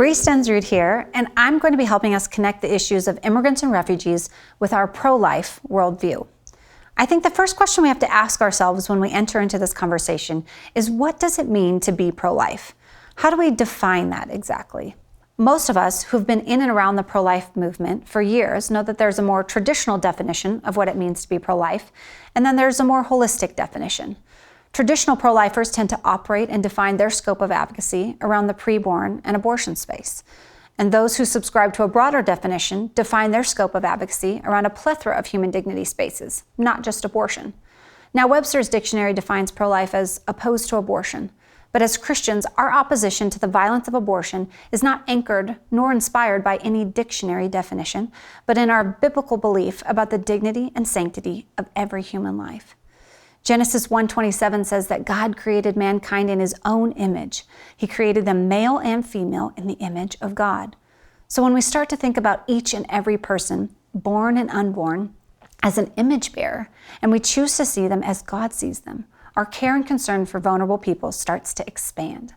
Bree Stensrud here, and I'm going to be helping us connect the issues of immigrants and refugees with our pro-life worldview. I think the first question we have to ask ourselves when we enter into this conversation is, what does it mean to be pro-life? How do we define that exactly? Most of us who've been in and around the pro-life movement for years know that there's a more traditional definition of what it means to be pro-life, and then there's a more holistic definition. Traditional pro-lifers tend to operate and define their scope of advocacy around the preborn and abortion space. And those who subscribe to a broader definition define their scope of advocacy around a plethora of human dignity spaces, not just abortion. Now, Webster's dictionary defines pro-life as opposed to abortion. But as Christians, our opposition to the violence of abortion is not anchored nor inspired by any dictionary definition, but in our biblical belief about the dignity and sanctity of every human life. Genesis 1:27 says that God created mankind in his own image. He created them male and female in the image of God. So when we start to think about each and every person, born and unborn, as an image bearer, and we choose to see them as God sees them, our care and concern for vulnerable people starts to expand.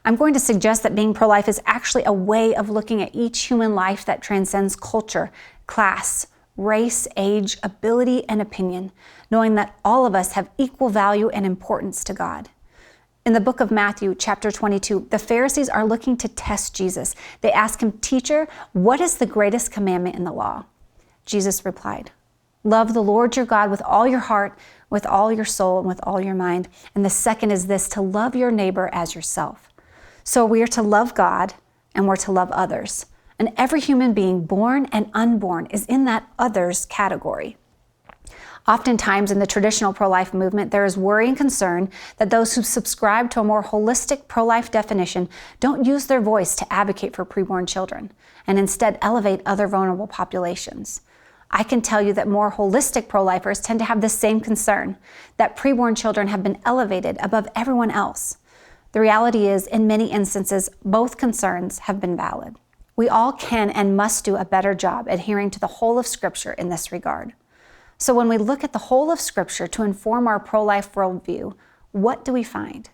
I'm going to suggest that being pro-life is actually a way of looking at each human life that transcends culture, class, race, age, ability, and opinion, knowing that all of us have equal value and importance to God. In the book of Matthew, chapter 22, the Pharisees are looking to test Jesus. They ask him, "Teacher, what is the greatest commandment in the law?" Jesus replied, "Love the Lord your God with all your heart, with all your soul, and with all your mind. And the second is this, to love your neighbor as yourself." So we are to love God and we're to love others. And every human being, born and unborn, is in that others category. Oftentimes in the traditional pro-life movement, there is worry and concern that those who subscribe to a more holistic pro-life definition don't use their voice to advocate for preborn children, and instead elevate other vulnerable populations. I can tell you that more holistic pro-lifers tend to have the same concern, that preborn children have been elevated above everyone else. The reality is, in many instances, both concerns have been valid. We all can and must do a better job adhering to the whole of Scripture in this regard. So when we look at the whole of Scripture to inform our pro-life worldview, what do we find?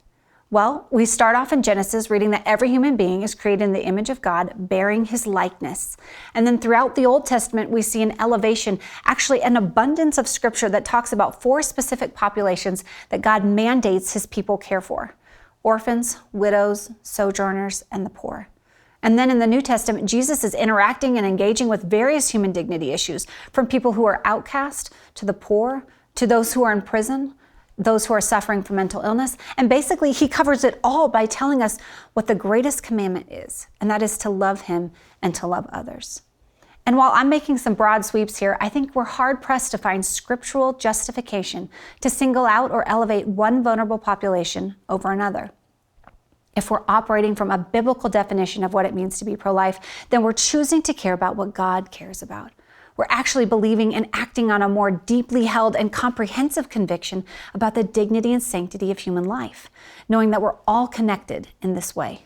Well, we start off in Genesis reading that every human being is created in the image of God, bearing his likeness. And then throughout the Old Testament, we see an elevation, actually an abundance of Scripture that talks about 4 specific populations that God mandates his people care for: orphans, widows, sojourners, and the poor. And then in the New Testament, Jesus is interacting and engaging with various human dignity issues, from people who are outcast, to the poor, to those who are in prison, those who are suffering from mental illness. And basically, he covers it all by telling us what the greatest commandment is, and that is to love him and to love others. And while I'm making some broad sweeps here, I think we're hard-pressed to find scriptural justification to single out or elevate one vulnerable population over another. If we're operating from a biblical definition of what it means to be pro-life, then we're choosing to care about what God cares about. We're actually believing and acting on a more deeply held and comprehensive conviction about the dignity and sanctity of human life, knowing that we're all connected in this way.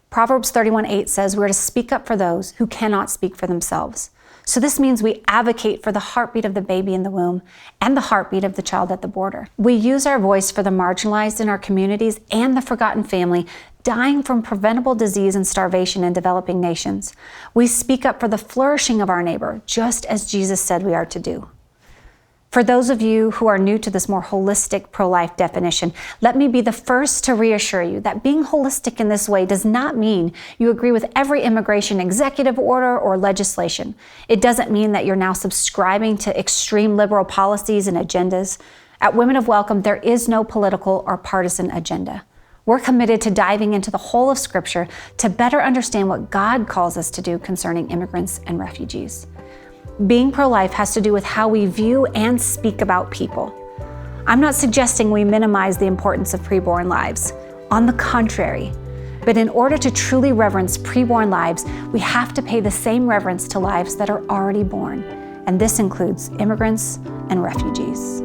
Proverbs 31:8 says we're to speak up for those who cannot speak for themselves. So this means we advocate for the heartbeat of the baby in the womb and the heartbeat of the child at the border. We use our voice for the marginalized in our communities and the forgotten family dying from preventable disease and starvation in developing nations. We speak up for the flourishing of our neighbor, just as Jesus said we are to do. For those of you who are new to this more holistic pro-life definition, let me be the first to reassure you that being holistic in this way does not mean you agree with every immigration executive order or legislation. It doesn't mean that you're now subscribing to extreme liberal policies and agendas. At Women of Welcome, there is no political or partisan agenda. We're committed to diving into the whole of Scripture to better understand what God calls us to do concerning immigrants and refugees. Being pro-life has to do with how we view and speak about people. I'm not suggesting we minimize the importance of preborn lives. On the contrary. But in order to truly reverence preborn lives, we have to pay the same reverence to lives that are already born. And this includes immigrants and refugees.